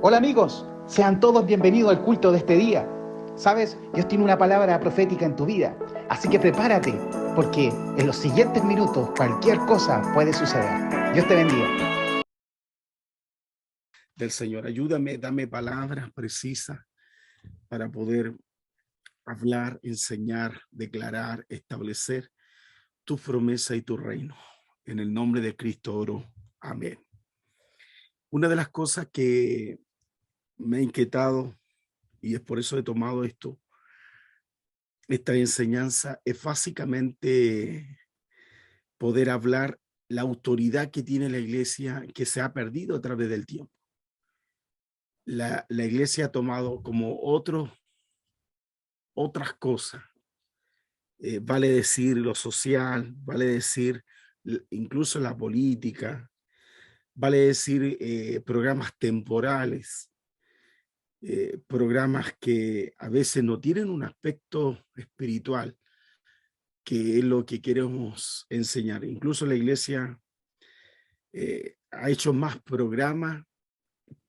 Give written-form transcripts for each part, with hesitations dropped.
Hola amigos, sean todos bienvenidos al culto de este día. Sabes, Dios tiene una palabra profética en tu vida, así que prepárate, porque en los siguientes minutos cualquier cosa puede suceder. Dios te bendiga. Del Señor, ayúdame, dame palabras precisas para poder hablar, enseñar, declarar, establecer tu promesa y tu reino. En el nombre de Cristo oro. Amén. Una de las cosas que me ha inquietado, y es por eso he tomado esta enseñanza, es básicamente poder hablar la autoridad que tiene la iglesia, que se ha perdido a través del tiempo. La iglesia ha tomado como otras cosas. Vale decir lo social, vale decir incluso la política, vale decir programas temporales, programas que a veces no tienen un aspecto espiritual, que es lo que queremos enseñar. Incluso la iglesia ha hecho más programas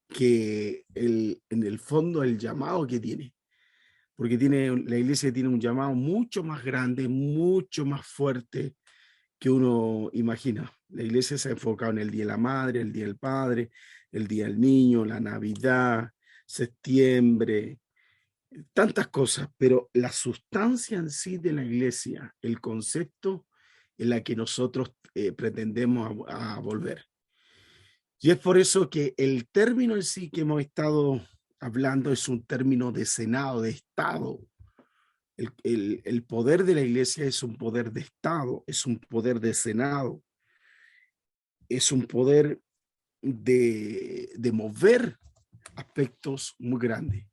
que en el fondo el llamado que tiene. Porque la iglesia tiene un llamado mucho más grande, mucho más fuerte que uno imagina. La iglesia se ha enfocado en el Día de la Madre, el Día del Padre, el Día del Niño, la Navidad, septiembre, tantas cosas, pero la sustancia en sí de la iglesia, el concepto en la que nosotros pretendemos a volver. Y es por eso que el término en sí que hemos estado hablando es un término de Senado, de Estado. El poder de la iglesia es un poder de Estado, es un poder de Senado, es un poder de mover aspectos muy grandes.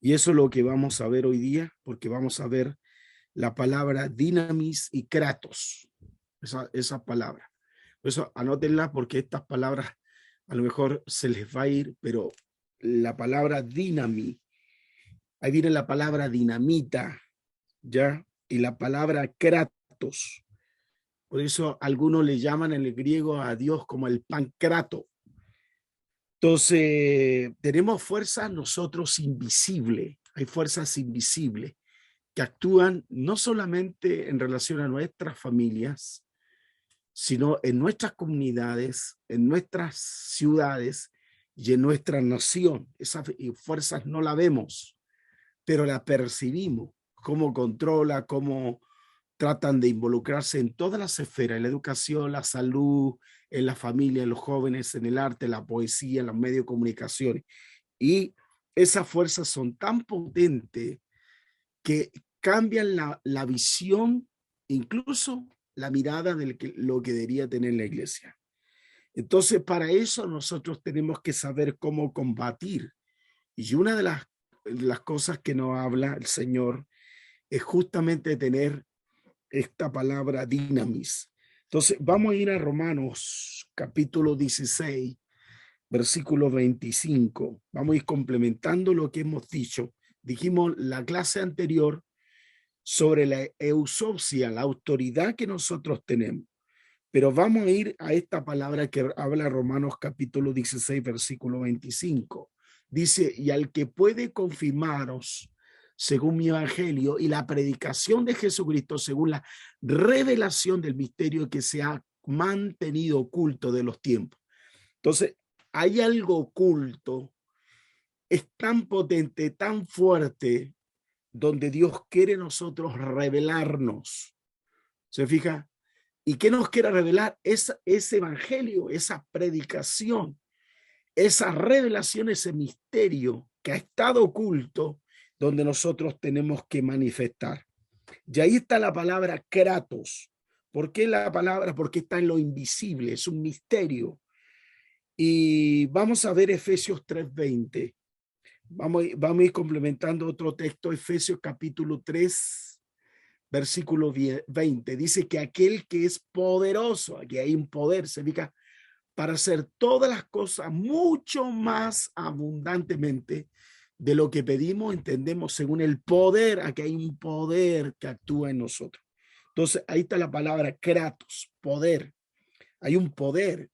Y eso es lo que vamos a ver hoy día, porque vamos a ver la palabra dinamis y kratos, esa palabra. Por eso anótenla, porque estas palabras a lo mejor se les va a ir, pero la palabra dinami, ahí viene la palabra dinamita, ¿ya? Y la palabra kratos. Por eso algunos le llaman en el griego a Dios como el pancrato. Entonces, tenemos fuerzas nosotros invisibles, hay fuerzas invisibles que actúan no solamente en relación a nuestras familias, sino en nuestras comunidades, en nuestras ciudades y en nuestra nación. Esas fuerzas no las vemos, pero las percibimos, cómo controla, cómo tratan de involucrarse en todas las esferas, en la educación, la salud, en la familia, en los jóvenes, en el arte, en la poesía, en los medios de comunicación. Y esas fuerzas son tan potentes que cambian la visión, incluso la mirada de lo que debería tener la iglesia. Entonces, para eso nosotros tenemos que saber cómo combatir. Y una de las cosas que nos habla el Señor es justamente tener esta palabra dinamis. Entonces, vamos a ir a Romanos capítulo 16, versículo 25. Vamos a ir complementando lo que hemos dicho. Dijimos la clase anterior sobre la eusopsia, la autoridad que nosotros tenemos. Pero vamos a ir a esta palabra que habla Romanos capítulo 16, versículo 25. Dice, y al que puede confirmaros según mi evangelio y la predicación de Jesucristo según la revelación del misterio que se ha mantenido oculto de los tiempos. Entonces, hay algo oculto, es tan potente, tan fuerte, donde Dios quiere nosotros revelarnos. ¿Se fija? ¿Y qué nos quiere revelar? Ese evangelio, esa predicación, esa revelación, ese misterio que ha estado oculto, donde nosotros tenemos que manifestar. Y ahí está la palabra kratos. ¿Por qué la palabra? Porque está en lo invisible, es un misterio. Y vamos a ver Efesios 3:20. Vamos a ir complementando otro texto, Efesios capítulo 3, versículo 20. Dice que aquel que es poderoso, aquí hay un poder, se ubica para hacer todas las cosas mucho más abundantemente de lo que pedimos, entendemos, según el poder. Aquí hay un poder que actúa en nosotros. Entonces, ahí está la palabra kratos, poder. Hay un poder,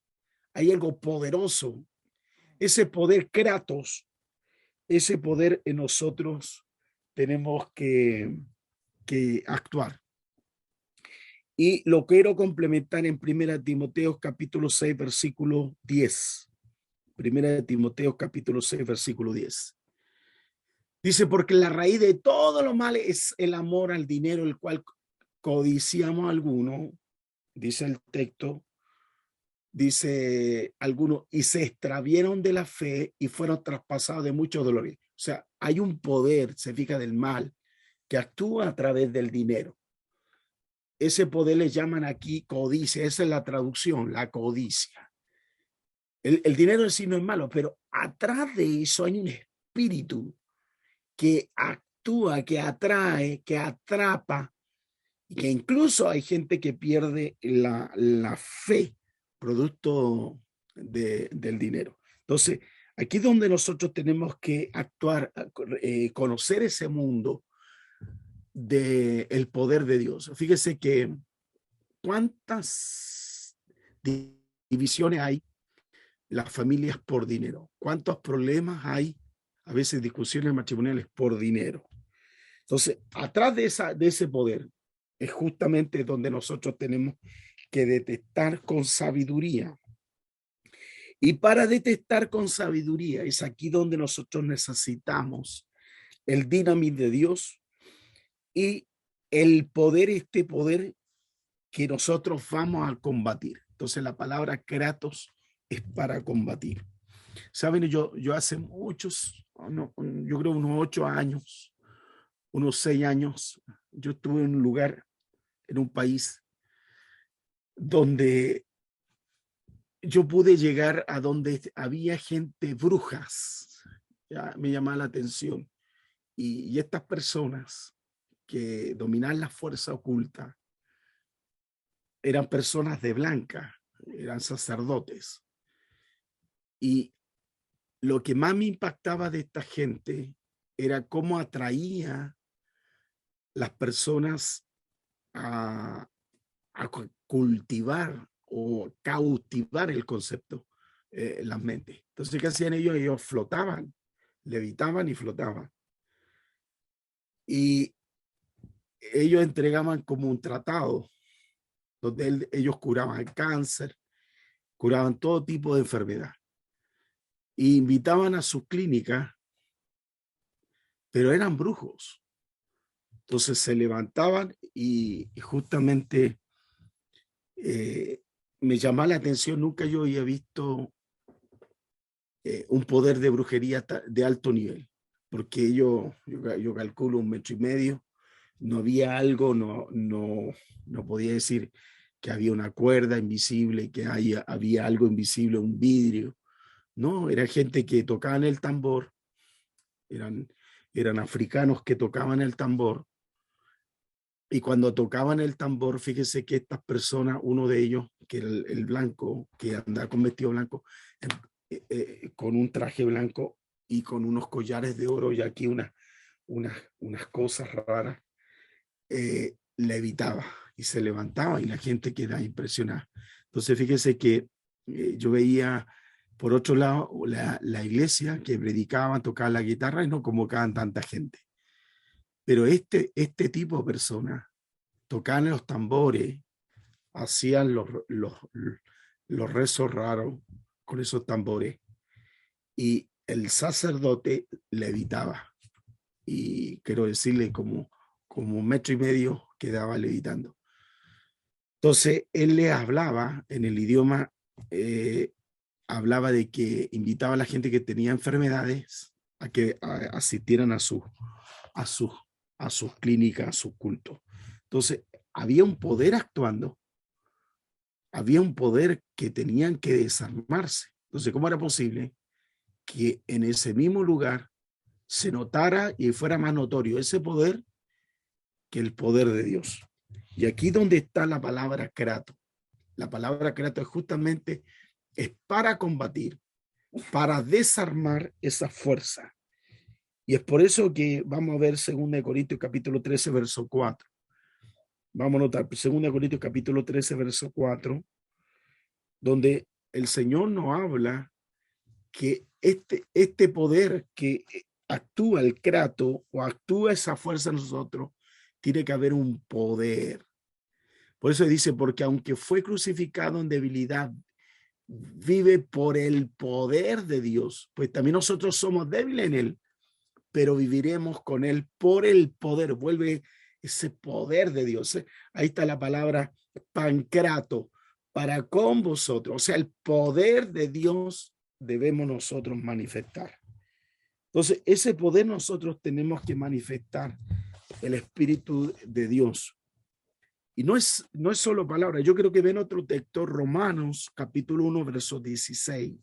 hay algo poderoso. ese poder Kratos, ese poder en nosotros tenemos que actuar. Y lo quiero complementar en 1 Timoteo capítulo 6, versículo 10. 1 Timoteo capítulo 6, versículo 10. Dice, porque la raíz de todo lo malo es el amor al dinero, el cual codiciamos algunos, dice el texto, dice algunos, y se extravieron de la fe y fueron traspasados de muchos dolores. O sea, hay un poder, se fija, del mal que actúa a través del dinero. Ese poder le llaman aquí codicia, esa es la traducción, la codicia. El dinero en sí no es malo, pero atrás de eso hay un espíritu que actúa, que atrae, que atrapa, y que incluso hay gente que pierde la fe producto del dinero. Entonces, aquí es donde nosotros tenemos que actuar, conocer ese mundo del poder de Dios. Fíjese que cuántas divisiones hay las familias por dinero, cuántos problemas hay, a veces discusiones matrimoniales por dinero. Entonces, atrás de ese poder es justamente donde nosotros tenemos que detectar con sabiduría. Y para detectar con sabiduría es aquí donde nosotros necesitamos el dinamismo de Dios y el poder, este poder que nosotros vamos a combatir. Entonces la palabra Kratos es para combatir. Saben, yo hace muchos, yo creo unos 8 años, unos 6 años, yo estuve en un lugar, en un país, donde yo pude llegar a donde había gente, brujas, ya me llamaba la atención, y estas personas que dominaban la fuerza oculta eran personas de blanca, eran sacerdotes, y lo que más me impactaba de esta gente era cómo atraía las personas a cultivar o cautivar el concepto en las mentes. Entonces, ¿qué hacían ellos? Ellos flotaban, levitaban y flotaban. Y ellos entregaban como un tratado donde ellos curaban el cáncer, curaban todo tipo de enfermedad. Y invitaban a sus clínicas, pero eran brujos. Entonces se levantaban y justamente me llamaba la atención, nunca yo había visto un poder de brujería de alto nivel, porque yo calculo 1,5 metros, no había algo, no podía decir que había una cuerda invisible, que había algo invisible, un vidrio. No, era gente que tocaban el tambor, eran africanos que tocaban el tambor. Y cuando tocaban el tambor, fíjese que estas personas, uno de ellos, que era el blanco, que andaba con vestido blanco, con un traje blanco y con unos collares de oro y aquí unas cosas raras, levitaba y se levantaba y la gente quedaba impresionada. Entonces, fíjese que yo veía, por otro lado, la iglesia que predicaban, tocaban la guitarra y no convocaban tanta gente. Pero este tipo de personas tocaban los tambores, hacían los rezos raros con esos tambores y el sacerdote levitaba. Y quiero decirle como 1,5 metros quedaba levitando. Entonces él le hablaba en el idioma, hablaba de que invitaba a la gente que tenía enfermedades a que asistieran a sus clínicas, a sus cultos. Entonces, había un poder actuando, había un poder que tenían que desarmarse. Entonces, ¿cómo era posible que en ese mismo lugar se notara y fuera más notorio ese poder que el poder de Dios? Y aquí donde está la palabra Kratos. La palabra Kratos justamente es para combatir, para desarmar esa fuerza. Y es por eso que vamos a ver 2 Corintios capítulo 13, verso 4. Vamos a notar 2 Corintios capítulo 13, verso 4, donde el Señor nos habla que este poder que actúa el Kratos o actúa esa fuerza en nosotros, tiene que haber un poder. Por eso dice, porque aunque fue crucificado en debilidad, vive por el poder de Dios, pues también nosotros somos débiles en él, pero viviremos con él por el poder. Vuelve ese poder de Dios. Ahí está la palabra pancrato, para con vosotros. O sea, el poder de Dios debemos nosotros manifestar. Entonces, ese poder nosotros tenemos que manifestar el Espíritu de Dios. Y no es solo palabra. Yo creo que ven otro texto, Romanos capítulo 1, verso 16.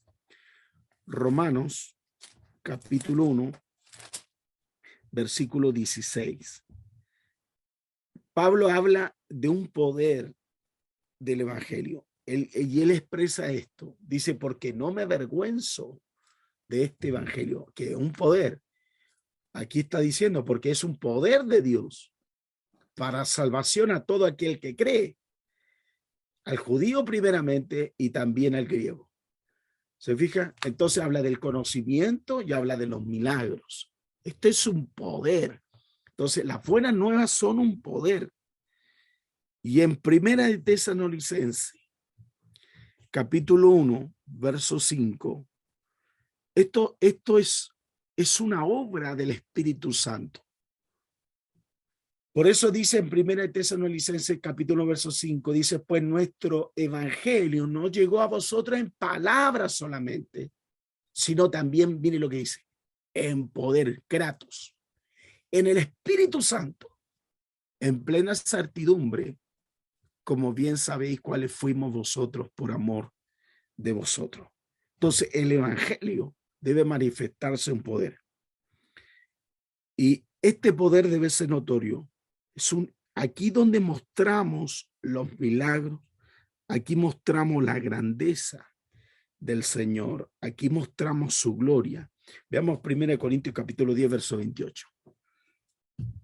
Romanos capítulo 1, versículo 16. Pablo habla de un poder del evangelio. Y él expresa esto. Dice, porque no me avergüenzo de este evangelio, que es un poder. Aquí está diciendo, porque es un poder de Dios para salvación a todo aquel que cree, al judío primeramente y también al griego. ¿Se fija? Entonces habla del conocimiento y habla de los milagros. Este es un poder. Entonces las buenas nuevas son un poder. Y en Primera de Tesalonicenses, capítulo 1, verso 5, esto es una obra del Espíritu Santo. Por eso dice en Primera de Tesalonicenses capítulo verso 5, dice, pues nuestro evangelio no llegó a vosotros en palabras solamente, sino también, mire lo que dice, en poder, kratos, en el Espíritu Santo, en plena certidumbre, como bien sabéis cuáles fuimos vosotros por amor de vosotros. Entonces el evangelio debe manifestarse en poder. Y este poder debe ser notorio. Aquí donde mostramos los milagros, aquí mostramos la grandeza del Señor, aquí mostramos su gloria. Veamos 1 Corintios capítulo 10, verso 28.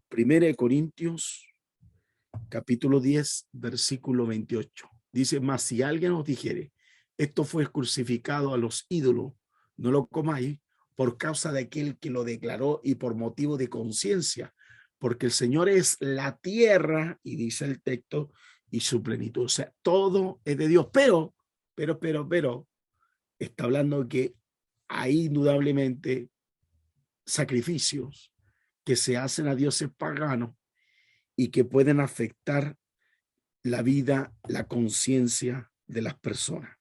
1 Corintios capítulo 10, versículo 28. Dice, mas si alguien os dijere, esto fue crucificado a los ídolos, no lo comáis por causa de aquel que lo declaró y por motivo de conciencia, porque el Señor es la tierra, y dice el texto, y su plenitud. O sea, todo es de Dios, pero, está hablando que hay indudablemente sacrificios que se hacen a dioses paganos y que pueden afectar la vida, la conciencia de las personas.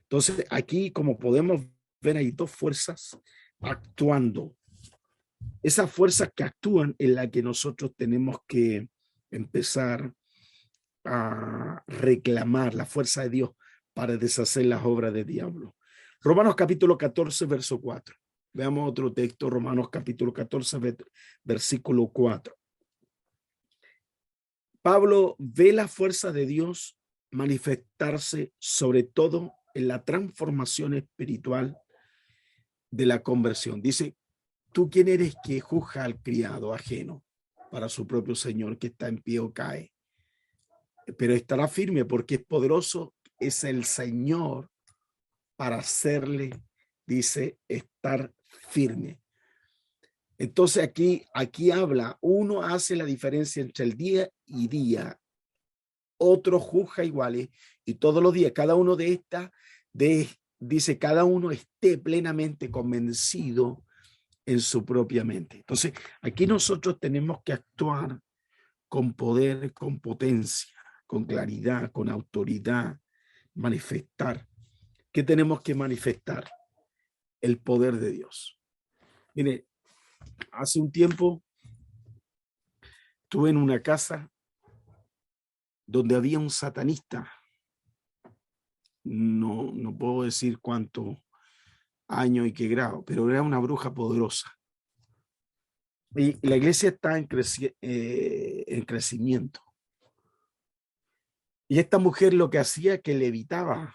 Entonces, aquí, como podemos ver, hay dos fuerzas actuando. Esas fuerzas que actúan en la que nosotros tenemos que empezar a reclamar la fuerza de Dios para deshacer las obras del diablo. Romanos capítulo 14, verso 4. Veamos otro texto, Romanos capítulo 14, versículo 4. Pablo ve la fuerza de Dios manifestarse sobre todo en la transformación espiritual de la conversión. Dice, ¿tú quién eres que juzga al criado ajeno para su propio Señor que está en pie o cae? Pero estará firme porque es poderoso, es el Señor para hacerle, dice, estar firme. Entonces aquí habla, uno hace la diferencia entre el día y día, otro juzga iguales, y todos los días, cada uno de estas, dice, cada uno esté plenamente convencido en su propia mente. Entonces, aquí nosotros tenemos que actuar con poder, con potencia, con claridad, con autoridad, manifestar. ¿Qué tenemos que manifestar? El poder de Dios. Mire, hace un tiempo estuve en una casa donde había un satanista. No puedo decir cuánto año y qué grado, pero era una bruja poderosa. Y la iglesia está en crecimiento. Y esta mujer lo que hacía que levitaba,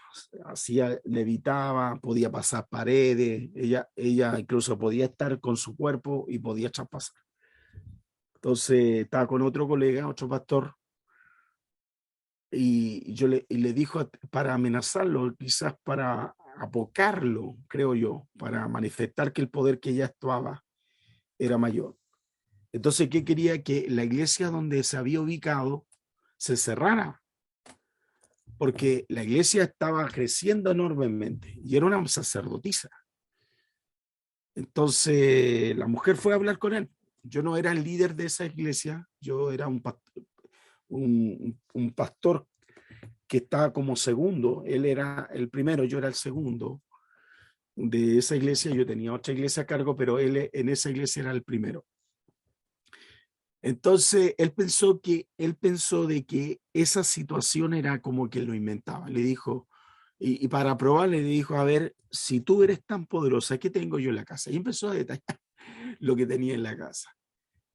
podía pasar paredes, ella incluso podía estar con su cuerpo y podía traspasar. Entonces estaba con otro colega, otro pastor, y le dijo para amenazarlo, quizás para apocarlo, creo yo, para manifestar que el poder que ella actuaba era mayor. Entonces, ¿qué quería? Que la iglesia donde se había ubicado se cerrara, porque la iglesia estaba creciendo enormemente y era una sacerdotisa. Entonces, la mujer fue a hablar con él. Yo no era el líder de esa iglesia, yo era un pastor que estaba como segundo. Él era el primero, yo era el segundo de esa iglesia. Yo tenía otra iglesia a cargo, pero él en esa iglesia era el primero. Entonces, él pensó de que esa situación era como que lo inventaba. Le dijo, y para probar, le dijo, a ver, si tú eres tan poderosa, ¿qué tengo yo en la casa? Y empezó a detallar lo que tenía en la casa.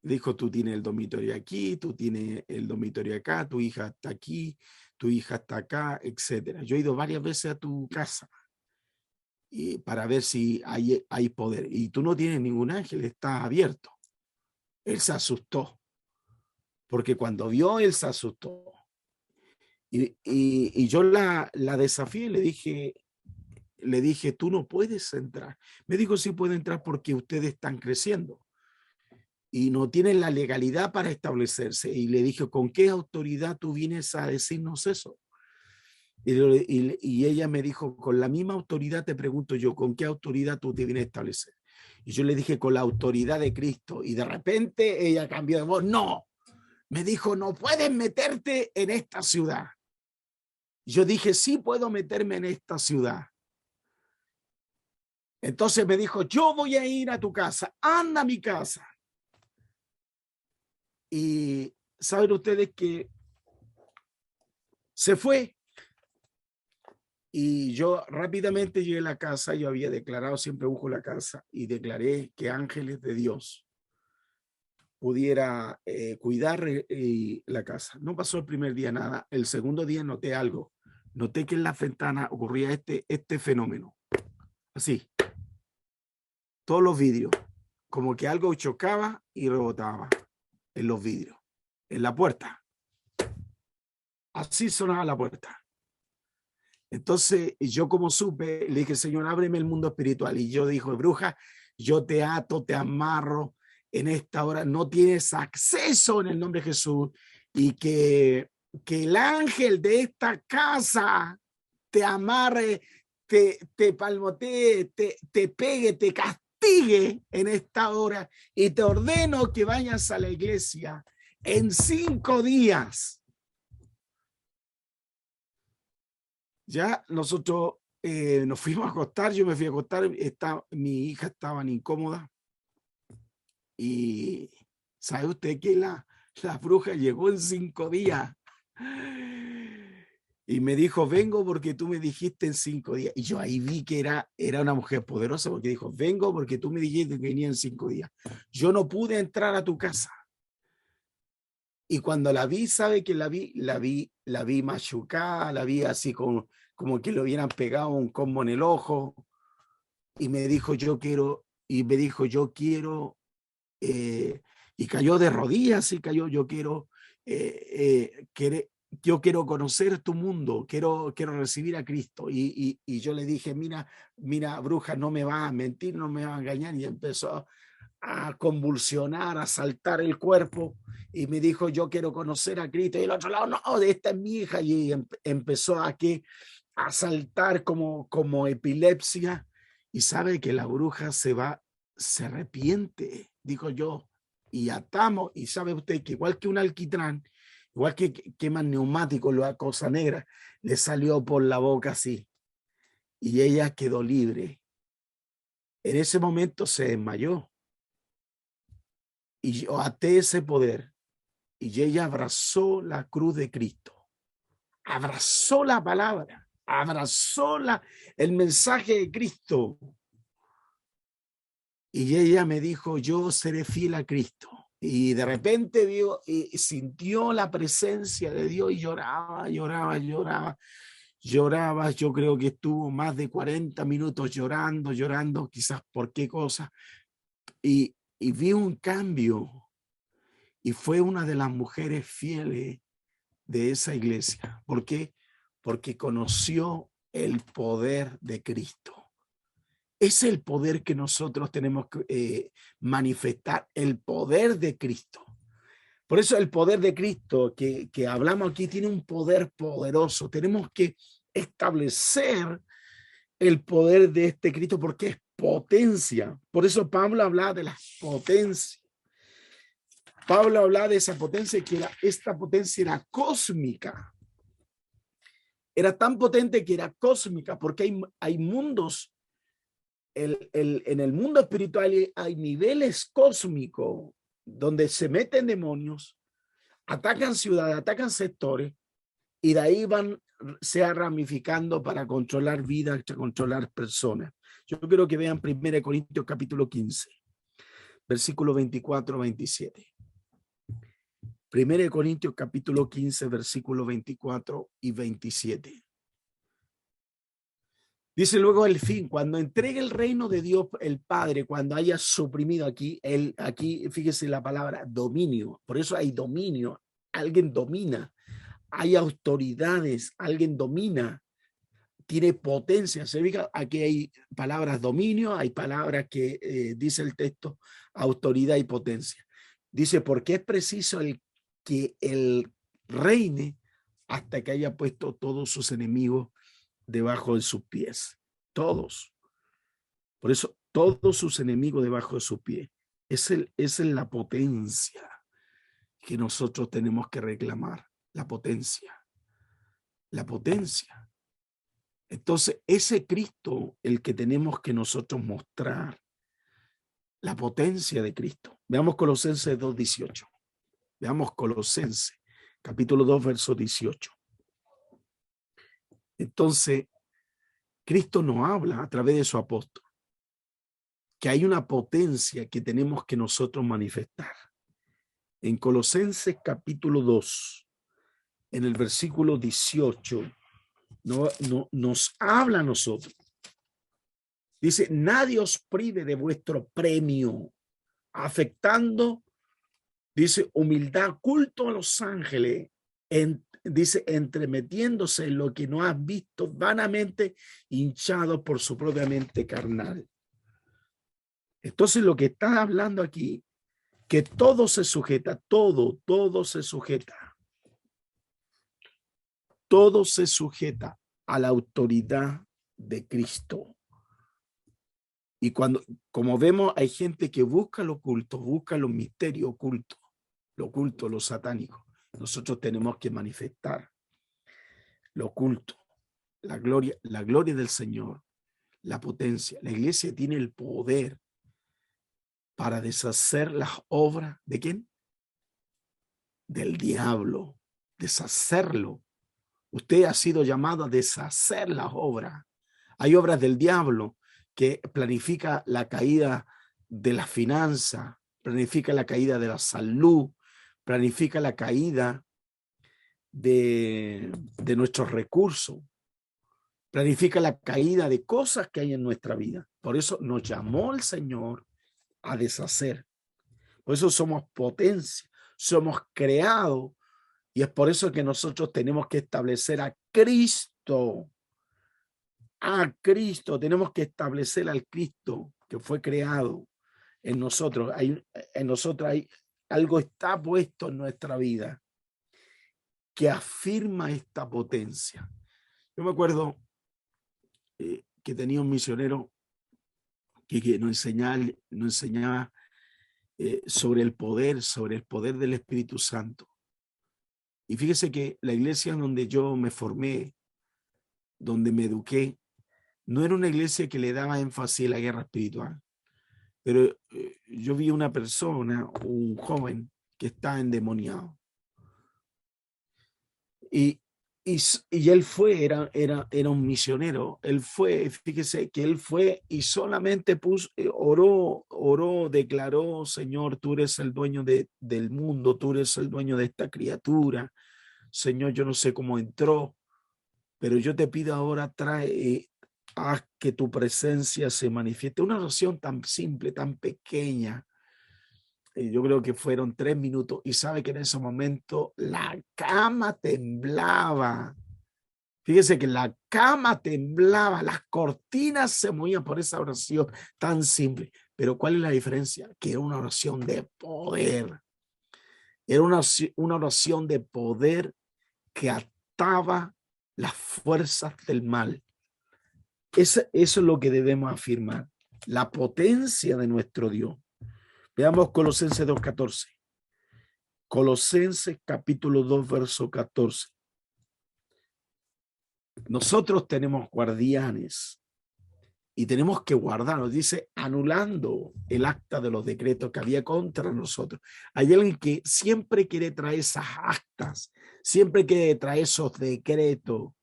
Dijo, tú tienes el dormitorio aquí, tú tienes el dormitorio acá, tu hija está aquí, tu hija está acá, etcétera. Yo he ido varias veces a tu casa para ver si hay poder. Y tú no tienes ningún ángel, está abierto. Él se asustó, porque cuando vio, él se asustó. Y yo la desafié, le dije, tú no puedes entrar. Me dijo, sí puede entrar porque ustedes están creciendo y no tienen la legalidad para establecerse. Y le dije, ¿con qué autoridad tú vienes a decirnos eso? Y ella me dijo, con la misma autoridad te pregunto yo, ¿con qué autoridad tú te vienes a establecer? Y yo le dije, con la autoridad de Cristo. Y de repente ella cambió de voz. No, me dijo, no puedes meterte en esta ciudad. Yo dije, sí puedo meterme en esta ciudad. Entonces me dijo, yo voy a ir a tu casa, anda a mi casa. Y saben ustedes que se fue. Y yo rápidamente llegué a la casa. Yo había declarado, siempre busco la casa, y declaré que ángeles de Dios pudiera cuidar la casa. No pasó el primer día nada. El segundo día noté algo. Noté que en la ventana ocurría este fenómeno. Así. Todos los vidrios. Como que algo chocaba y rebotaba en los vidrios. En la puerta. Así sonaba la puerta. Entonces yo, como supe, le dije, Señor, ábreme el mundo espiritual. Y yo dijo, bruja, yo te ato, te amarro en esta hora. No tienes acceso en el nombre de Jesús. Y que el ángel de esta casa te amarre, te palmotee, te pegue, te castigue en esta hora. Y te ordeno que vayas a la iglesia en 5 días. Ya nosotros nos fuimos a acostar, yo me fui a acostar, mi hija estaba incómoda. Y ¿sabe usted que la bruja llegó en 5 días? Y me dijo, vengo porque tú me dijiste en 5 días. Y yo ahí vi que era una mujer poderosa, porque dijo, vengo porque tú me dijiste que venía en 5 días. Yo no pude entrar a tu casa. Y cuando la vi, sabe que la vi machucada, la vi así como que le hubieran pegado un combo en el ojo. Y me dijo, yo quiero, y cayó de rodillas y cayó, yo quiero conocer tu mundo, quiero recibir a Cristo. Y yo le dije, mira, bruja, no me va a mentir, no me va a engañar. Y empezó a convulsionar, a saltar el cuerpo, y me dijo, yo quiero conocer a Cristo. Y el otro lado, no, esta es mi hija. Y empezó a saltar como epilepsia. Y sabe que la bruja se arrepiente, dijo yo, y atamos. Y sabe usted que igual que un alquitrán, igual que queman neumáticos, la cosa negra, le salió por la boca así. Y ella quedó libre. En ese momento se desmayó. Y yo até ese poder. Y ella abrazó la cruz de Cristo. Abrazó la palabra. Abrazó el mensaje de Cristo. Y ella me dijo, yo seré fiel a Cristo. Y de repente vio y sintió la presencia de Dios y lloraba. Yo creo que estuvo más de 40 minutos llorando, quizás por qué cosa. Y vi un cambio. Y fue una de las mujeres fieles de esa iglesia. ¿Por qué? Porque conoció el poder de Cristo. Es el poder que nosotros tenemos que manifestar, el poder de Cristo. Por eso el poder de Cristo que hablamos aquí tiene un poder poderoso. Tenemos que establecer el poder de este Cristo porque es potencia. Por eso Pablo habla de la potencia. Pablo habla de esa potencia esta potencia era cósmica. Era tan potente que era cósmica porque hay mundos. En el mundo espiritual hay niveles cósmicos donde se meten demonios, atacan ciudades, atacan sectores y de ahí se va ramificando para controlar vidas, controlar personas. Yo quiero que vean 1 Corintios capítulo 15, versículo 24-27. 1 Corintios capítulo 15, versículo 24 y 27. Dice luego el fin, cuando entregue el reino de Dios el Padre, cuando haya suprimido aquí fíjese la palabra dominio, por eso hay dominio, alguien domina, hay autoridades, alguien domina, tiene potencia. Se fija, aquí hay palabras dominio, hay palabras que dice el texto, autoridad y potencia. Dice, porque es preciso que él reine hasta que haya puesto todos sus enemigos debajo de sus pies, todos. Por eso, todos sus enemigos debajo de sus pies. Esa es la potencia que nosotros tenemos que reclamar, la potencia, la potencia. Entonces, ese Cristo, el que tenemos que nosotros mostrar, la potencia de Cristo. Veamos Colosenses 2:18. Veamos Colosenses, capítulo 2, verso 18. Entonces, Cristo nos habla a través de su apóstol que hay una potencia que tenemos que nosotros manifestar. En Colosenses capítulo 2, en el versículo 18, nos habla a nosotros. Dice, nadie os prive de vuestro premio, afectando, dice, humildad, culto a los ángeles, dice, entremetiéndose en lo que no has visto, vanamente hinchado por su propia mente carnal. Entonces lo que está hablando aquí, que todo se sujeta, todo se sujeta. Todo se sujeta a la autoridad de Cristo. Y como vemos, hay gente que busca lo oculto, busca los misterios ocultos, lo satánico. Nosotros tenemos que manifestar lo oculto, la gloria del Señor, la potencia. La iglesia tiene el poder para deshacer las obras ¿de quién? Del diablo, deshacerlo. Usted ha sido llamado a deshacer las obras. Hay obras del diablo que planifica la caída de la finanza, planifica la caída de la salud, planifica la caída de nuestros recursos, planifica la caída de cosas que hay en nuestra vida. Por eso nos llamó el Señor a deshacer. Por eso somos potencia, somos creados, y es por eso que nosotros tenemos que establecer a Cristo. A Cristo, tenemos que establecer al Cristo que fue creado en nosotros. En nosotros hay algo está puesto en nuestra vida que afirma esta potencia. Yo me acuerdo que tenía un misionero que nos enseñaba sobre el poder del Espíritu Santo. Y fíjese que la iglesia en donde yo me formé, donde me eduqué, no era una iglesia que le daba énfasis a la guerra espiritual. Pero yo vi una persona, un joven, que está endemoniado. Y él fue, era un misionero. Él fue, fíjese que él fue y solamente oró, declaró, Señor, tú eres el dueño del mundo, tú eres el dueño de esta criatura. Señor, yo no sé cómo entró, pero yo te pido ahora, haz que tu presencia se manifieste. Una oración tan simple, tan pequeña. Yo creo que fueron 3 minutos y sabe que en ese momento la cama temblaba. Fíjese que la cama temblaba, las cortinas se movían por esa oración tan simple. Pero ¿cuál es la diferencia? Que era una oración de poder. Era una oración de poder que ataba las fuerzas del mal. Eso es lo que debemos afirmar. La potencia de nuestro Dios. Veamos Colosenses 2:14. Colosenses capítulo 2, verso 14. Nosotros tenemos guardianes y tenemos que guardarnos, dice, anulando el acta de los decretos que había contra nosotros. Hay alguien que siempre quiere traer esas actas, siempre quiere traer esos decretos,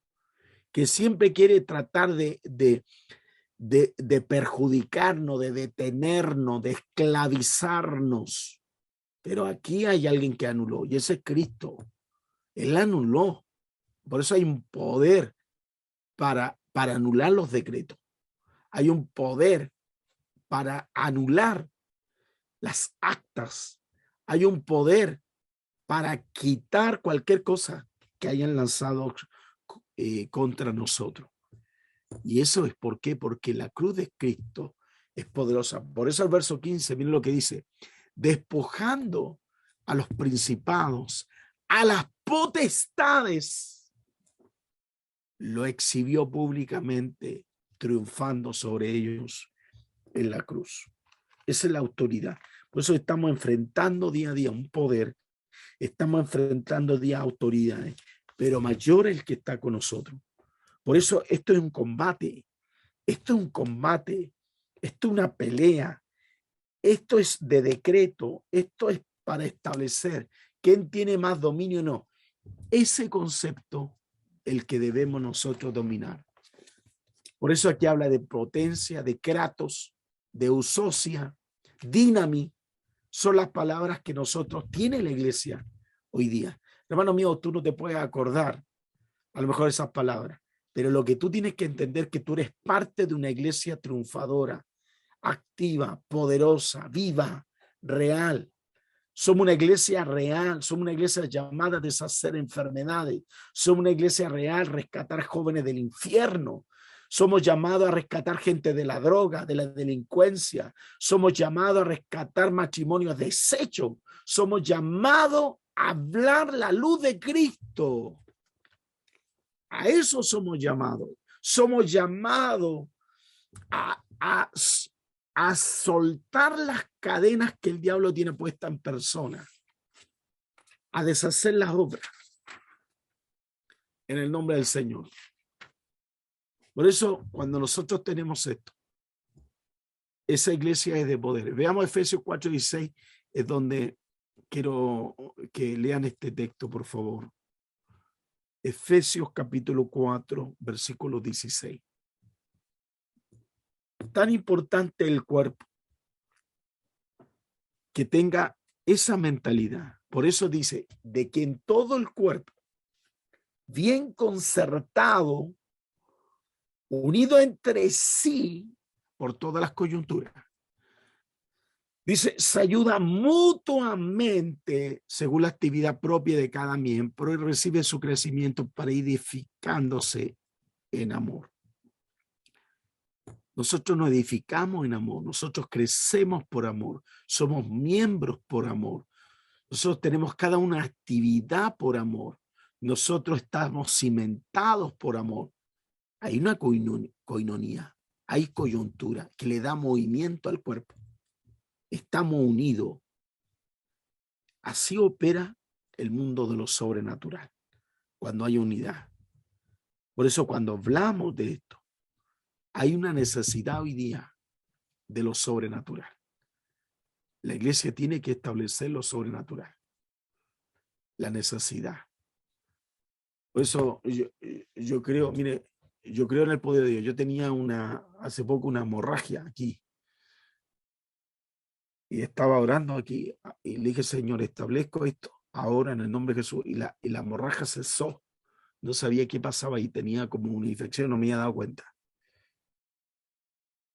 que siempre quiere tratar de perjudicarnos, de detenernos, de esclavizarnos. Pero aquí hay alguien que anuló, y ese es Cristo. Él anuló. Por eso hay un poder para anular los decretos. Hay un poder para anular las actas. Hay un poder para quitar cualquier cosa que hayan lanzado contra nosotros. Y eso es ¿por qué? Porque la cruz de Cristo es poderosa. Por eso el verso 15, miren lo que dice: despojando a los principados, a las potestades, lo exhibió públicamente, triunfando sobre ellos en la cruz. Esa es la autoridad. Por eso estamos enfrentando día a día un poder, estamos enfrentando día a autoridades, pero mayor es el que está con nosotros. Por eso esto es un combate, esto es un combate, esto es una pelea, esto es de decreto, esto es para establecer quién tiene más dominio o no. Ese concepto el que debemos nosotros dominar. Por eso aquí habla de potencia, de kratos, de eusocia, dinami, son las palabras que nosotros tiene la iglesia hoy día. Hermano mío, tú no te puedes acordar a lo mejor esas palabras, pero lo que tú tienes que entender es que tú eres parte de una iglesia triunfadora, activa, poderosa, viva, real. Somos una iglesia real, somos una iglesia llamada a deshacer enfermedades, somos una iglesia real, rescatar jóvenes del infierno. Somos llamados a rescatar gente de la droga, de la delincuencia. Somos llamados a rescatar matrimonios deshechos. Somos llamados a hablar la luz de Cristo. A eso somos llamados. Somos llamados a soltar las cadenas que el diablo tiene puestas en persona, a deshacer las obras en el nombre del Señor. Por eso, cuando nosotros tenemos esto, esa iglesia es de poder. Veamos Efesios 4:16, es donde quiero que lean este texto, por favor. Efesios capítulo 4, versículo 16. Tan importante el cuerpo que tenga esa mentalidad. Por eso dice, de que en todo el cuerpo, bien concertado, unido entre sí por todas las coyunturas, dice, se ayuda mutuamente según la actividad propia de cada miembro y recibe su crecimiento para edificándose en amor. Nosotros nos edificamos en amor, nosotros crecemos por amor, somos miembros por amor, nosotros tenemos cada una actividad por amor, nosotros estamos cimentados por amor. Hay una coinonía, hay coyuntura que le da movimiento al cuerpo. Estamos unidos. Así opera el mundo de lo sobrenatural, cuando hay unidad. Por eso cuando hablamos de esto, hay una necesidad hoy día de lo sobrenatural. La iglesia tiene que establecer lo sobrenatural, la necesidad. Por eso yo creo, mire, yo creo en el poder de Dios. Yo tenía hace poco una hemorragia aquí. Y estaba orando aquí y le dije, Señor, establezco esto ahora en el nombre de Jesús. Y la hemorragia cesó. No sabía qué pasaba y tenía como una infección, no me había dado cuenta.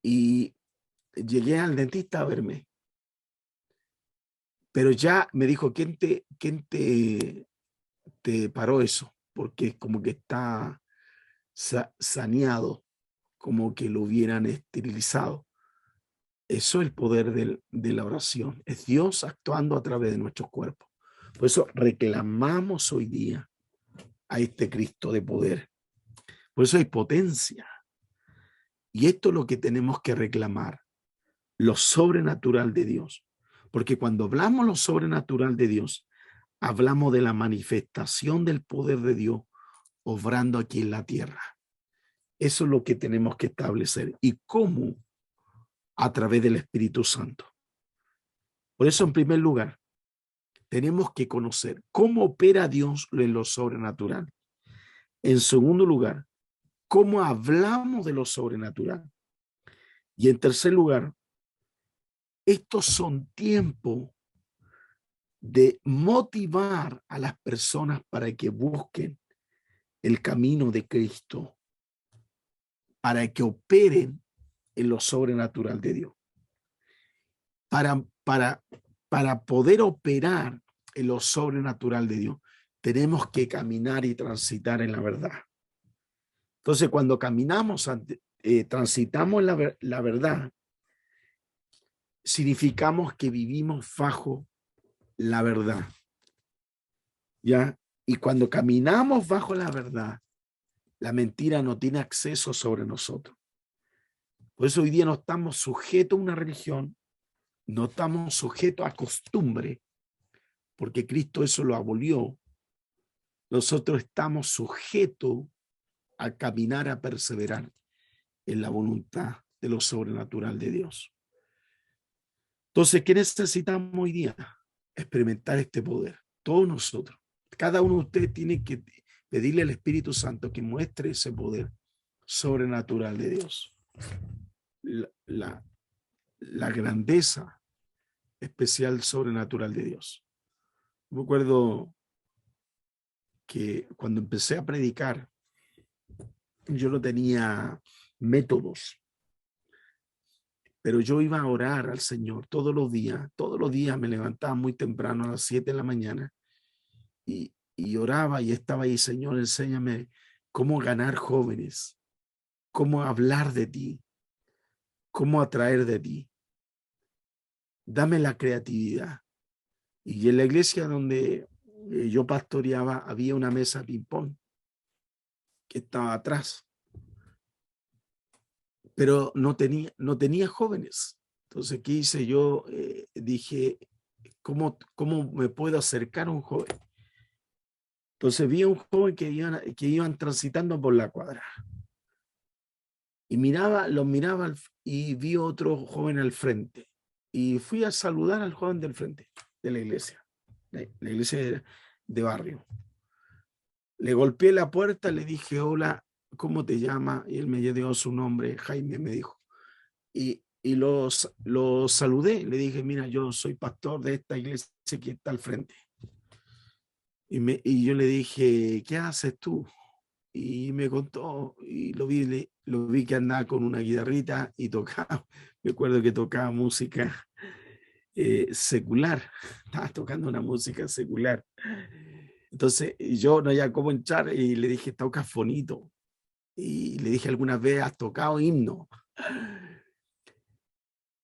Y llegué al dentista a verme. Pero ya me dijo, ¿quién te paró eso? Porque como que está saneado, como que lo hubieran esterilizado. Eso es el poder de la oración. Es Dios actuando a través de nuestros cuerpos. Por eso reclamamos hoy día a este Cristo de poder. Por eso hay potencia. Y esto es lo que tenemos que reclamar, lo sobrenatural de Dios. Porque cuando hablamos lo sobrenatural de Dios, hablamos de la manifestación del poder de Dios obrando aquí en la tierra. Eso es lo que tenemos que establecer. ¿Y cómo? A través del Espíritu Santo. Por eso, en primer lugar, tenemos que conocer cómo opera Dios en lo sobrenatural. En segundo lugar, cómo hablamos de lo sobrenatural. Y en tercer lugar, estos son tiempos de motivar a las personas para que busquen el camino de Cristo, para que operen en lo sobrenatural de Dios. Para poder operar en lo sobrenatural de Dios, tenemos que caminar y transitar en la verdad. Entonces, cuando caminamos, transitamos la verdad, significamos que vivimos bajo la verdad. ¿Ya? Y cuando caminamos bajo la verdad, la mentira no tiene acceso sobre nosotros. Por eso hoy día no estamos sujetos a una religión, no estamos sujetos a costumbre, porque Cristo eso lo abolió. Nosotros estamos sujetos a caminar, a perseverar en la voluntad de lo sobrenatural de Dios. Entonces, ¿qué necesitamos hoy día? Experimentar este poder. Todos nosotros. Cada uno de ustedes tiene que pedirle al Espíritu Santo que muestre ese poder sobrenatural de Dios. La grandeza especial sobrenatural de Dios. Me acuerdo que cuando empecé a predicar, yo no tenía métodos, pero yo iba a orar al Señor todos los días me levantaba muy temprano a las 7 de la mañana y oraba y estaba ahí, Señor, enséñame cómo ganar jóvenes, cómo hablar de ti, cómo atraer de ti. Dame la creatividad. Y en la iglesia donde yo pastoreaba había una mesa ping-pong que estaba atrás, pero no tenía jóvenes. Entonces, ¿qué hice? Yo dije, ¿cómo me puedo acercar a un joven? Entonces vi a un joven que iban transitando por la cuadra. Y los miraba y vi otro joven al frente. Y fui a saludar al joven del frente de la iglesia de barrio. Le golpeé la puerta, le dije, hola, ¿cómo te llamas? Y él me dio su nombre, Jaime, me dijo. Y los saludé, le dije, mira, yo soy pastor de esta iglesia que está al frente. Y yo le dije, ¿qué haces tú? Y me contó, y lo vi que andaba con una guitarrita y tocaba, me acuerdo que tocaba música secular, estaba tocando una música secular. Entonces yo no había cómo entrar y le dije, tocas bonito. Y le dije algunas veces, has tocado himno.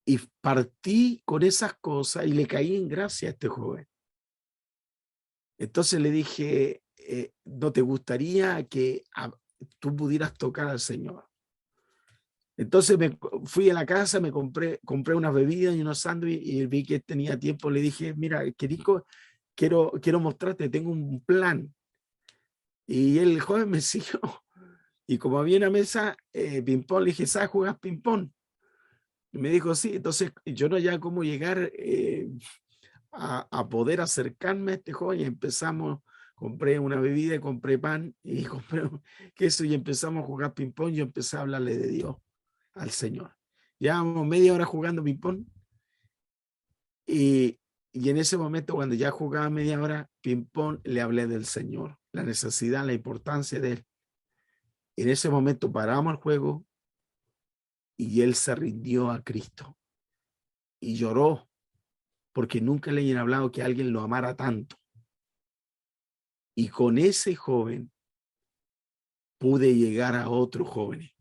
Y partí con esas cosas y le caí en gracia a este joven. Entonces le dije, ¿no te gustaría que tú pudieras tocar al Señor? Entonces fui a la casa, me compré unas bebidas y unos sándwiches y vi que tenía tiempo. Le dije, mira, Querico, quiero mostrarte, tengo un plan. Y el joven me siguió. Y como había una mesa ping-pong, le dije, ¿sabes jugar ping-pong? Y me dijo, sí. Entonces yo no había cómo llegar a poder acercarme a este joven y empezamos, compré una bebida y compré pan y compré queso y empezamos a jugar ping-pong. Yo empecé a hablarle de Dios al Señor. Llevábamos media hora jugando ping-pong y en ese momento, cuando ya jugaba media hora ping-pong, le hablé del Señor, la necesidad, la importancia de Él. En ese momento paramos el juego y él se rindió a Cristo y lloró porque nunca le habían hablado que alguien lo amara tanto. Y con ese joven pude llegar a otros jóvenes.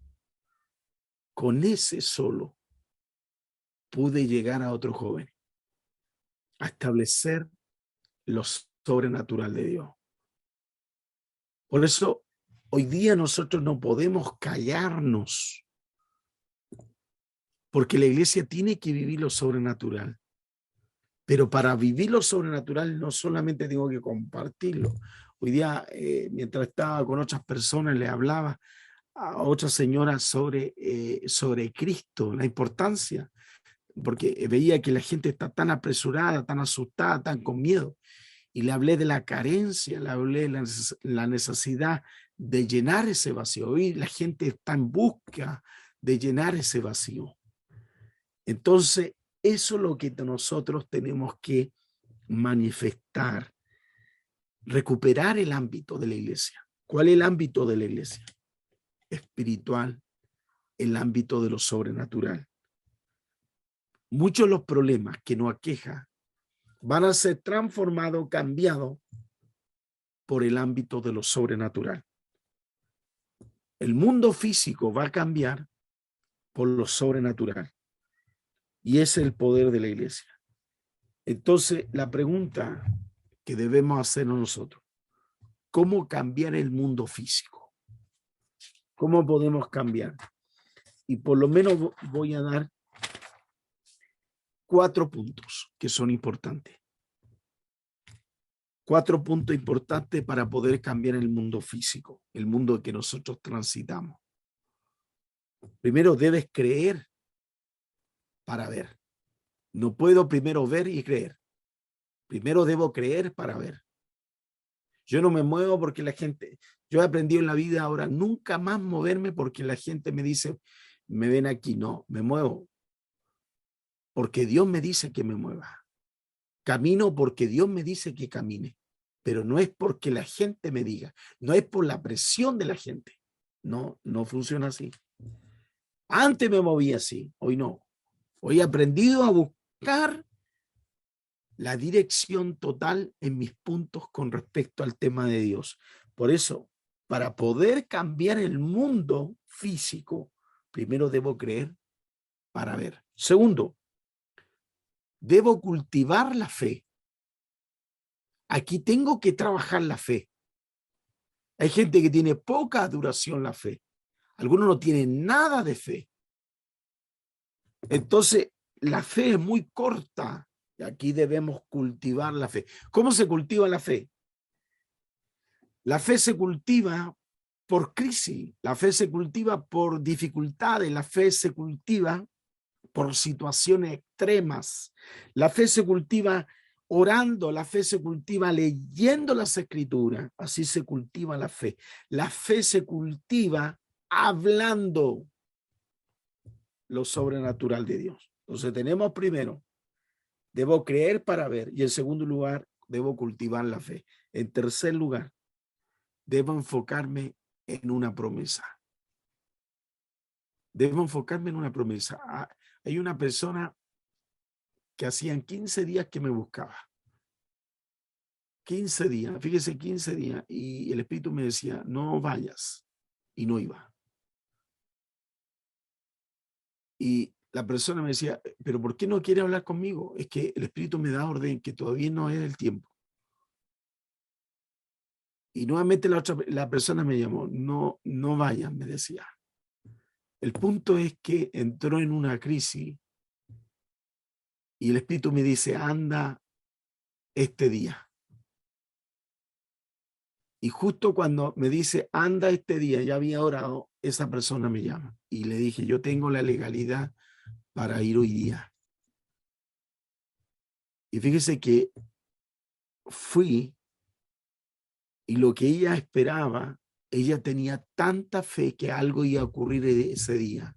Con ese solo pude llegar a otros jóvenes, a establecer lo sobrenatural de Dios. Por eso, hoy día nosotros no podemos callarnos, porque la iglesia tiene que vivir lo sobrenatural. Pero para vivir lo sobrenatural no solamente tengo que compartirlo. Hoy día, mientras estaba con otras personas, le hablaba a otra señora sobre Cristo, la importancia, porque veía que la gente está tan apresurada, tan asustada, tan con miedo. Y le hablé de la carencia, le hablé de la necesidad de llenar ese vacío. Hoy la gente está en busca de llenar ese vacío. Entonces, eso es lo que nosotros tenemos que manifestar, recuperar el ámbito de la iglesia. ¿Cuál es el ámbito de la iglesia? Espiritual, el ámbito de lo sobrenatural. Muchos de los problemas que nos aquejan van a ser transformados, cambiados por el ámbito de lo sobrenatural. El mundo físico va a cambiar por lo sobrenatural. Y ese es el poder de la iglesia. Entonces, la pregunta que debemos hacernos nosotros, ¿cómo cambiar el mundo físico? ¿Cómo podemos cambiar? Y por lo menos voy a dar 4 puntos que son importantes. 4 puntos importantes para poder cambiar el mundo físico, el mundo que nosotros transitamos. Primero, debes creer para ver. No puedo primero ver y creer. Primero debo creer para ver. Yo no me muevo porque la gente, yo he aprendido en la vida ahora nunca más moverme porque la gente me dice, me ven aquí. No, me muevo porque Dios me dice que me mueva. Camino porque Dios me dice que camine. Pero no es porque la gente me diga, no es por la presión de la gente. No, no funciona así. Antes me movía así, hoy no. Hoy he aprendido a buscar la dirección total en mis puntos con respecto al tema de Dios. Por eso, para poder cambiar el mundo físico, primero debo creer para ver. Segundo, debo cultivar la fe. Aquí tengo que trabajar la fe. Hay gente que tiene poca duración la fe. Algunos no tienen nada de fe. Entonces, la fe es muy corta. Y aquí debemos cultivar la fe. ¿Cómo se cultiva la fe? La fe se cultiva por crisis, la fe se cultiva por dificultades, la fe se cultiva por situaciones extremas, la fe se cultiva orando, la fe se cultiva leyendo las escrituras, así se cultiva la fe. La fe se cultiva hablando lo sobrenatural de Dios. Entonces tenemos primero, debo creer para ver, y en segundo lugar, debo cultivar la fe. En tercer lugar, debo enfocarme en una promesa. Debo enfocarme en una promesa. Hay una persona que hacían 15 días que me buscaba. 15 días, fíjese, 15 días. Y el Espíritu me decía, no vayas. Y no iba. Y la persona me decía, pero ¿por qué no quiere hablar conmigo? Es que el Espíritu me da orden que todavía no es el tiempo. Y nuevamente la persona me llamó, no vayan, me decía. El punto es que entró en una crisis y el Espíritu me dice, anda este día. Y justo cuando me dice, anda este día, ya había orado, esa persona me llama. Y le dije, yo tengo la legalidad para ir hoy día. Y fíjese que fui y lo que ella esperaba, ella tenía tanta fe que algo iba a ocurrir ese día.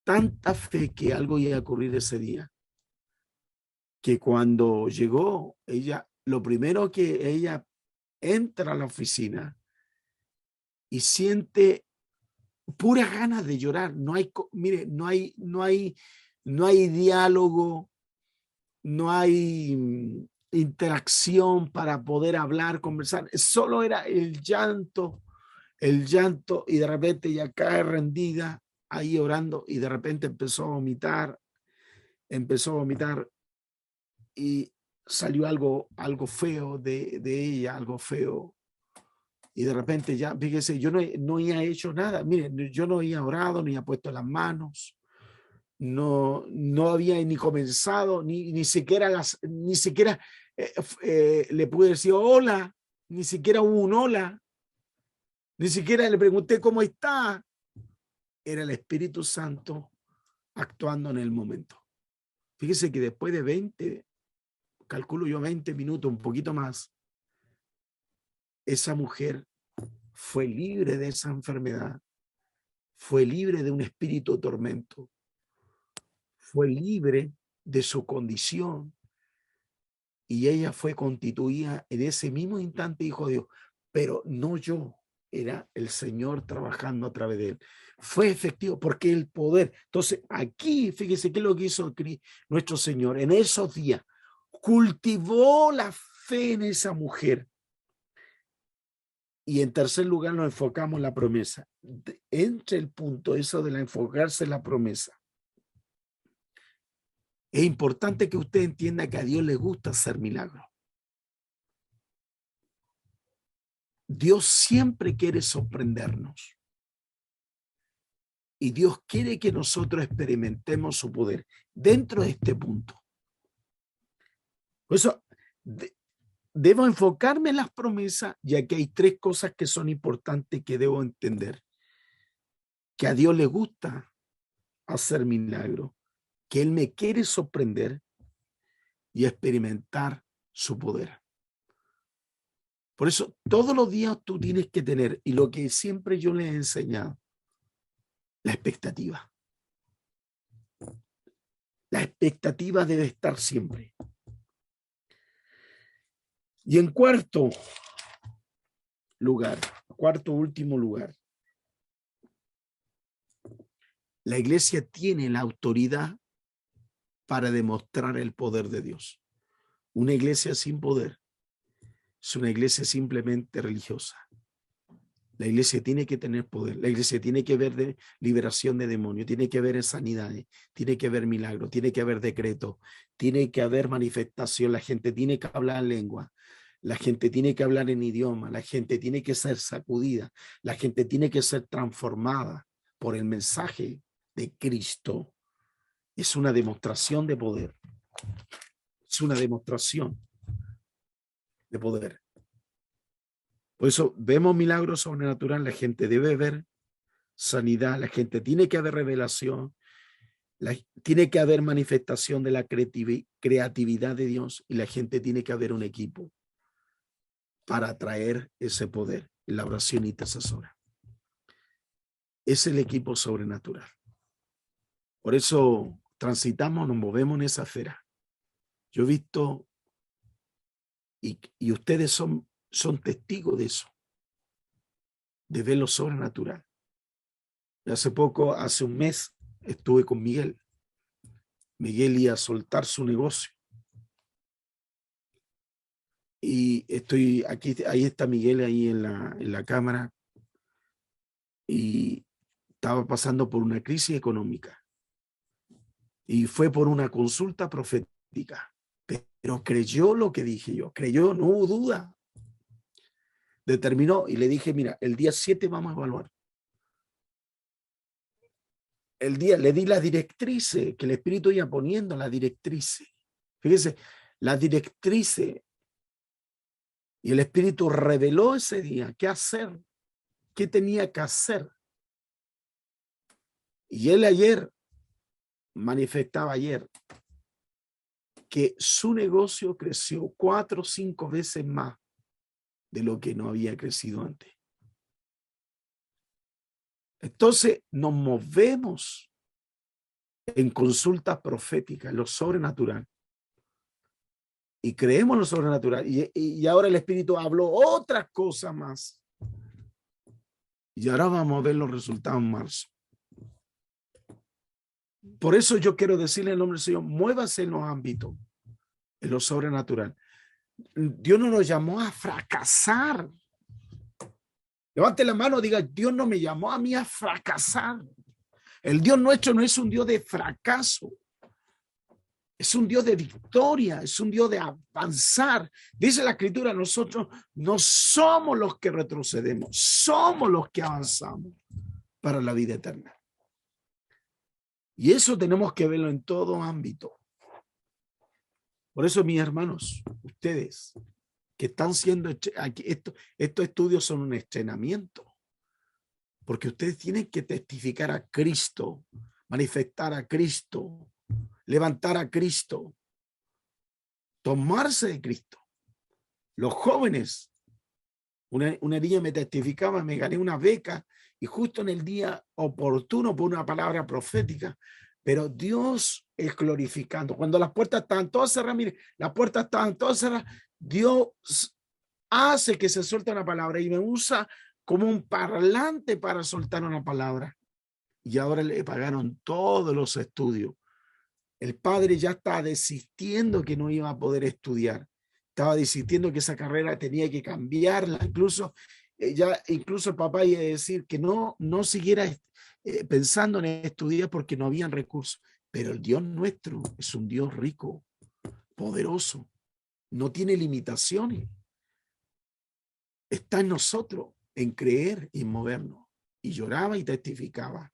Tanta fe que algo iba a ocurrir ese día. Que cuando llegó, ella, lo primero que ella entra a la oficina y siente puras ganas de llorar. No hay, mire, no hay diálogo, no hay interacción para poder hablar, conversar. Solo era el llanto, el llanto, y de repente ella cae rendida ahí orando, y de repente empezó a vomitar y salió algo feo de ella, algo feo. Y de repente ya, fíjese, yo no había hecho nada. Miren, yo no había orado, ni había puesto las manos, no había ni comenzado, ni siquiera le pude decir hola, ni siquiera hubo un hola, ni siquiera le pregunté cómo está. Era el Espíritu Santo actuando en el momento. Fíjese que después de 20, calculo yo 20 minutos, un poquito más, esa mujer fue libre de esa enfermedad, fue libre de un espíritu de tormento, fue libre de su condición, y ella fue constituida en ese mismo instante hijo de Dios, pero no yo, era el Señor trabajando a través de él. Fue efectivo porque el poder. Entonces aquí, fíjese qué es lo que hizo nuestro Señor en esos días. Cultivó la fe en esa mujer. Y en tercer lugar nos enfocamos en la promesa. Entre el punto eso de enfocarse en la promesa. Es importante que usted entienda que a Dios le gusta hacer milagros. Dios siempre quiere sorprendernos. Y Dios quiere que nosotros experimentemos su poder dentro de este punto. Por eso debo enfocarme en las promesas, ya que hay tres cosas que son importantes que debo entender. Que a Dios le gusta hacer milagros, que Él me quiere sorprender y experimentar su poder. Por eso todos los días tú tienes que tener, y lo que siempre yo les he enseñado, la expectativa. La expectativa debe estar siempre. Y en cuarto último lugar, la iglesia tiene la autoridad para demostrar el poder de Dios. Una iglesia sin poder es una iglesia simplemente religiosa. La iglesia tiene que tener poder. La iglesia tiene que ver de liberación de demonios, tiene que ver sanidades, tiene que ver milagros, tiene que haber decretos, tiene que haber manifestación. La gente tiene que hablar en lengua, la gente tiene que hablar en idioma, la gente tiene que ser sacudida, la gente tiene que ser transformada por el mensaje de Cristo. Es una demostración de poder. Es una demostración de poder. Por eso vemos milagros sobrenaturales, la gente debe ver sanidad, la gente tiene que haber revelación, tiene que haber manifestación de la creatividad de Dios, y la gente tiene que haber un equipo para atraer ese poder en la oración intercesora. Es el equipo sobrenatural. Por eso transitamos, nos movemos en esa esfera. Yo he visto, y ustedes son testigos de eso, de ver lo sobrenatural. Hace un mes, estuve con Miguel. Miguel iba a soltar su negocio. Y estoy aquí, ahí está Miguel ahí en la cámara. Y estaba pasando por una crisis económica. Y fue por una consulta profética. Pero creyó lo que dije yo. Creyó, no hubo duda. Determinó y le dije, mira, el día 7 vamos a evaluar. Le di las directrices que el Espíritu iba poniendo, las directrices. Fíjese, las directrices, y el Espíritu reveló ese día qué hacer, qué tenía que hacer. Y él manifestaba ayer que su negocio creció 4 o 5 veces más de lo que no había crecido antes. Entonces nos movemos en consultas proféticas, en lo sobrenatural. Y creemos en lo sobrenatural. Y ahora el Espíritu habló otras cosas más. Y ahora vamos a ver los resultados en marzo. Por eso yo quiero decirle en el nombre del Señor, muévase en los ámbitos, en lo sobrenatural. Dios no nos llamó a fracasar. Levante la mano, diga, Dios no me llamó a mí a fracasar. El Dios nuestro no es un Dios de fracaso. Es un Dios de victoria, es un Dios de avanzar. Dice la Escritura, nosotros no somos los que retrocedemos, somos los que avanzamos para la vida eterna. Y eso tenemos que verlo en todo ámbito. Por eso, mis hermanos, ustedes que están siendo aquí, estos estudios son un estrenamiento, porque ustedes tienen que testificar a Cristo, manifestar a Cristo, levantar a Cristo, tomarse de Cristo. Los jóvenes, una niña me testificaba, me gané una beca y justo en el día oportuno por una palabra profética, pero Dios es glorificando. Cuando las puertas estaban todas cerradas, mire, las puertas estaban todas cerradas, Dios hace que se suelte una palabra y me usa como un parlante para soltar una palabra. Y ahora le pagaron todos los estudios. El padre ya estaba desistiendo que no iba a poder estudiar. Estaba desistiendo que esa carrera tenía que cambiarla. Incluso el papá iba a decir que no siguiera pensando en estudiar porque no habían recursos. Pero el Dios nuestro es un Dios rico, poderoso, no tiene limitaciones. Está en nosotros, en creer y en movernos. Y lloraba y testificaba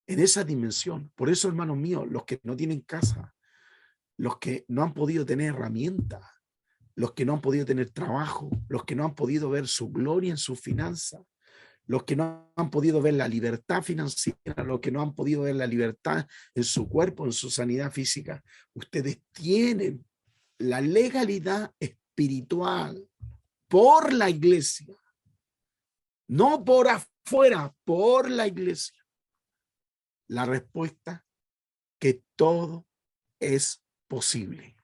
en esa dimensión. Por eso, hermanos míos, los que no tienen casa, los que no han podido tener herramientas, los que no han podido tener trabajo, los que no han podido ver su gloria en sus finanzas, los que no han podido ver la libertad financiera, los que no han podido ver la libertad en su cuerpo, en su sanidad física, ustedes tienen la legalidad espiritual por la iglesia, no por afuera, por la iglesia. La respuesta, que todo es posible.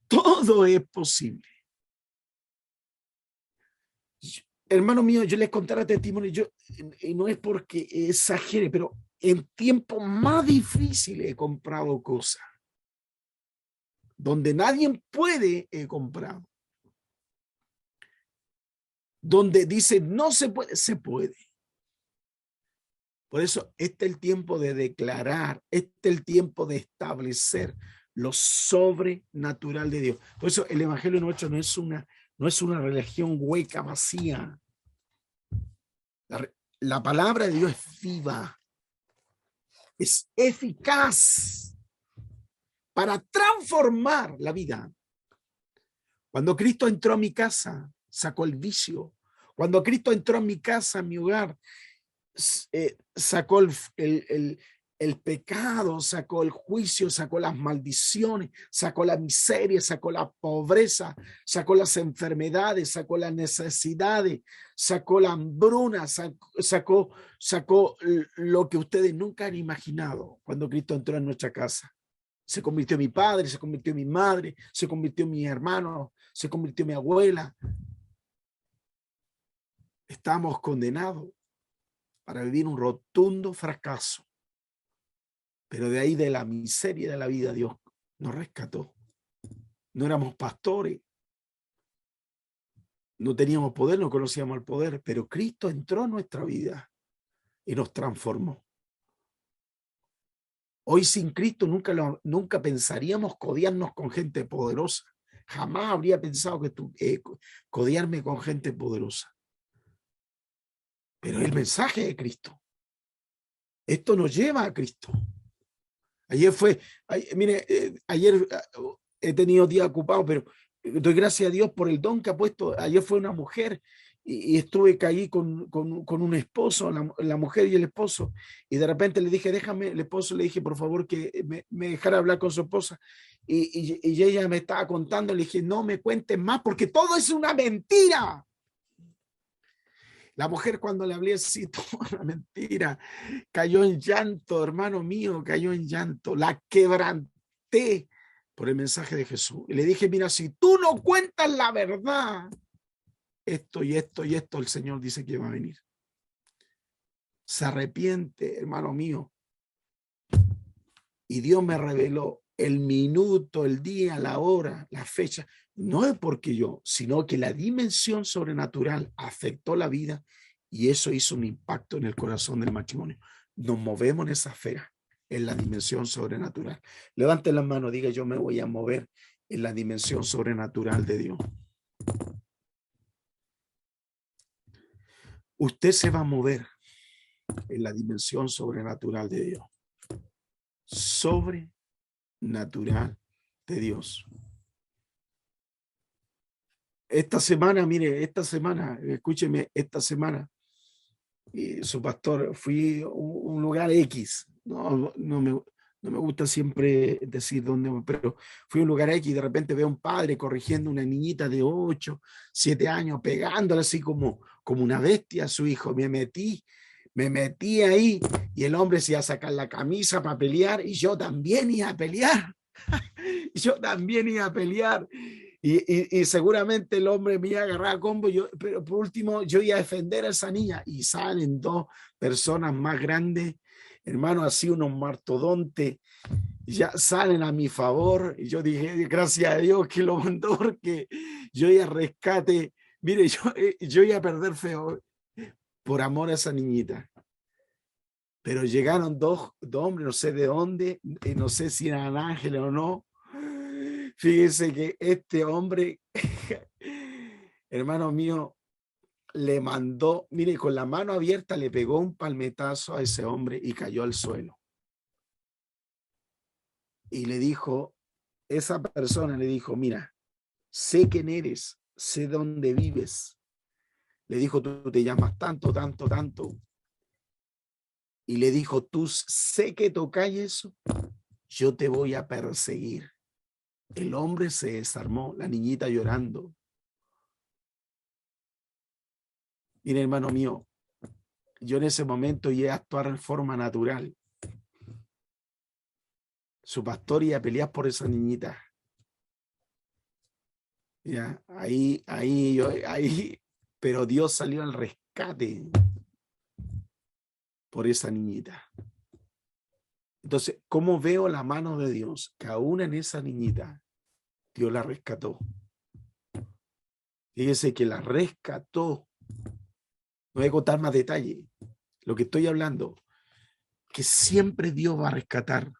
Todo es posible. Hermano mío, yo les contaré testimonio, y no es porque exagere, pero en tiempos más difíciles he comprado cosas. Donde nadie puede, he comprado. Donde dice no se puede, se puede. Por eso este es el tiempo de declarar, este es el tiempo de establecer lo sobrenatural de Dios. Por eso el evangelio nuestro no es una religión hueca, vacía. La palabra de Dios es viva, es eficaz para transformar la vida. Cuando Cristo entró a mi casa, sacó el vicio. Cuando Cristo entró a mi casa, a mi hogar, sacó el pecado, sacó el juicio, sacó las maldiciones, sacó la miseria, sacó la pobreza, sacó las enfermedades, sacó las necesidades, sacó la hambruna, sacó lo que ustedes nunca han imaginado cuando Cristo entró en nuestra casa. Se convirtió en mi padre, se convirtió en mi madre, se convirtió en mi hermano, se convirtió en mi abuela. Estamos condenados para vivir un rotundo fracaso. Pero de ahí, de la miseria de la vida, Dios nos rescató. No éramos pastores, no teníamos poder, no conocíamos el poder, pero Cristo entró en nuestra vida y nos transformó. Hoy sin Cristo nunca pensaríamos codearnos con gente poderosa. Jamás habría pensado que codearme con gente poderosa. Pero el mensaje de Cristo, esto nos lleva a Cristo. Ayer he tenido días ocupados, pero doy gracias a Dios por el don que ha puesto. Ayer fue una mujer y estuve ahí con un esposo, la mujer y el esposo, y de repente le dije, el esposo le dije, por favor, que me dejara hablar con su esposa, y ella me estaba contando, le dije, no me cuentes más, porque todo es una mentira. La mujer, cuando le hablé así, toda una mentira, cayó en llanto, hermano mío, cayó en llanto. La quebranté por el mensaje de Jesús. Y le dije, mira, si tú no cuentas la verdad, esto y esto y esto, el Señor dice que va a venir. Se arrepiente, hermano mío. Y Dios me reveló el minuto, el día, la hora, la fecha. no es porque yo, sino que la dimensión sobrenatural afectó la vida y eso hizo un impacto en el corazón del matrimonio. Nos movemos en esa esfera, en la dimensión sobrenatural. Levante las manos, diga: yo me voy a mover en la dimensión sobrenatural de Dios. Usted se va a mover en la dimensión sobrenatural de Dios. Sobrenatural de Dios. Esta semana, mire, escúcheme, esta semana, su pastor, fui a un lugar X. No me gusta siempre decir dónde, pero fui a un lugar X y de repente veo a un padre corrigiendo a una niñita de 8, 7 años, pegándole así como una bestia a su hijo. Me metí ahí y el hombre se iba a sacar la camisa para pelear y yo también iba a pelear. Yo también iba a pelear. Y seguramente el hombre me iba a agarrar a combo, pero por último yo iba a defender a esa niña y salen 2 personas más grandes, hermano, así unos mastodontes, ya salen a mi favor. Y yo dije: gracias a Dios que lo mandó, porque yo iba a rescate. Mire, yo iba a perder feo por amor a esa niñita. Pero llegaron dos hombres, no sé de dónde, no sé si eran ángeles o no. Fíjense que este hombre, hermano mío, le mandó, mire, con la mano abierta le pegó un palmetazo a ese hombre y cayó al suelo. Y le dijo, esa persona le dijo: mira, sé quién eres, sé dónde vives. Le dijo: tú te llamas tanto, tanto, tanto. Y le dijo: tú sé que tocáis eso, yo te voy a perseguir. El hombre se desarmó, la niñita llorando. Mire, hermano mío, yo en ese momento iba a actuar en forma natural. Su pastor iba a pelear por esa niñita. Ya, ahí, pero Dios salió al rescate por esa niñita. Entonces, ¿cómo veo la mano de Dios? Que aún en esa niñita, Dios la rescató. Fíjese que la rescató. No voy a contar más detalle. Lo que estoy hablando, que siempre Dios va a rescatar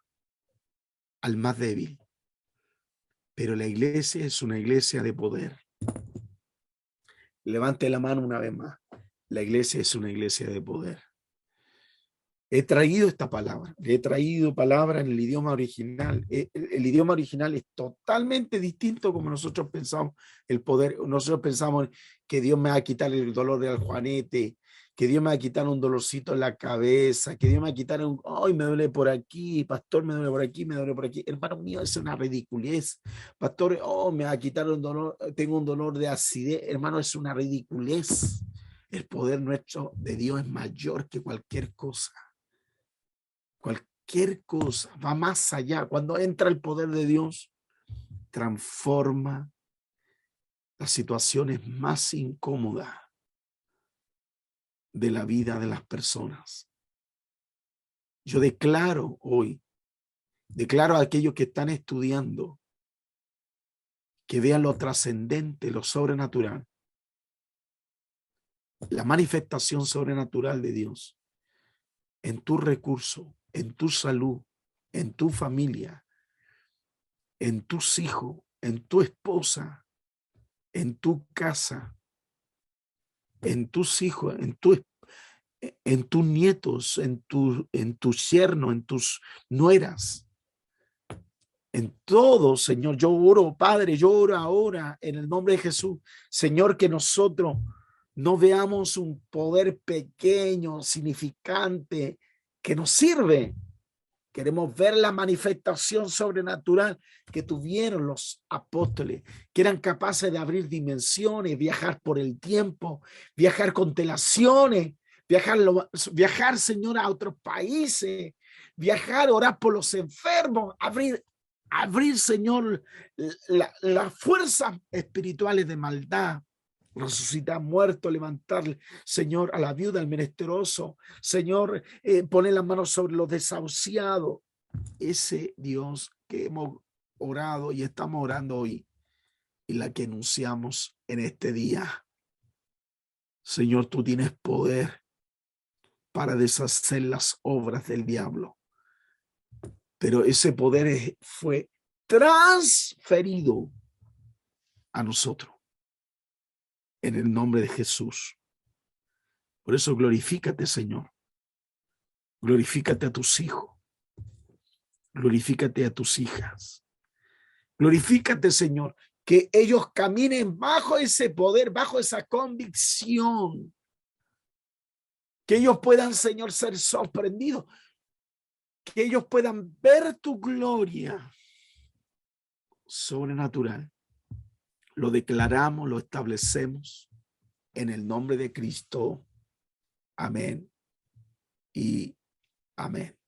al más débil. Pero la iglesia es una iglesia de poder. Levante la mano una vez más. La iglesia es una iglesia de poder. He traído esta palabra. He traído palabra en el idioma original. El idioma original es totalmente distinto como nosotros pensamos el poder. Nosotros pensamos que Dios me va a quitar el dolor del juanete, que Dios me va a quitar un dolorcito en la cabeza, que Dios me va a quitar ay, me duele por aquí, pastor, me duele por aquí, me duele por aquí. Hermano mío, es una ridiculez. Pastor, me va a quitar un dolor, tengo un dolor de acidez. Hermano, es una ridiculez. El poder nuestro de Dios es mayor que cualquier cosa. Cualquier cosa va más allá. Cuando entra el poder de Dios, transforma las situaciones más incómodas de la vida de las personas. Yo declaro hoy, declaro a aquellos que están estudiando, que vean lo trascendente, lo sobrenatural, la manifestación sobrenatural de Dios en tu recurso, en tu salud, en tu familia, en tus hijos, en tu esposa, en tu casa, en tus hijos, en tus nietos, en tu yerno, en tus nueras, en todo, Señor. Yo oro, Padre, yo oro ahora en el nombre de Jesús, Señor, que nosotros no veamos un poder pequeño, significante, que nos sirve. Queremos ver la manifestación sobrenatural que tuvieron los apóstoles, que eran capaces de abrir dimensiones, viajar por el tiempo, viajar constelaciones, viajar, Señor, a otros países, viajar, orar por los enfermos, abrir, Señor, las fuerzas espirituales de maldad. Resucitar muertos, levantar, Señor, a la viuda, al menesteroso, Señor, poner las manos sobre los desahuciados. Ese Dios que hemos orado y estamos orando hoy, y la que enunciamos en este día. Señor, tú tienes poder para deshacer las obras del diablo, pero ese poder fue transferido a nosotros en el nombre de Jesús. Por eso glorifícate, Señor. Glorifícate a tus hijos. Glorifícate a tus hijas. Glorifícate, Señor, que ellos caminen bajo ese poder, bajo esa convicción. Que ellos puedan, Señor, ser sorprendidos. Que ellos puedan ver tu gloria sobrenatural. Lo declaramos, lo establecemos en el nombre de Cristo. Amén y amén.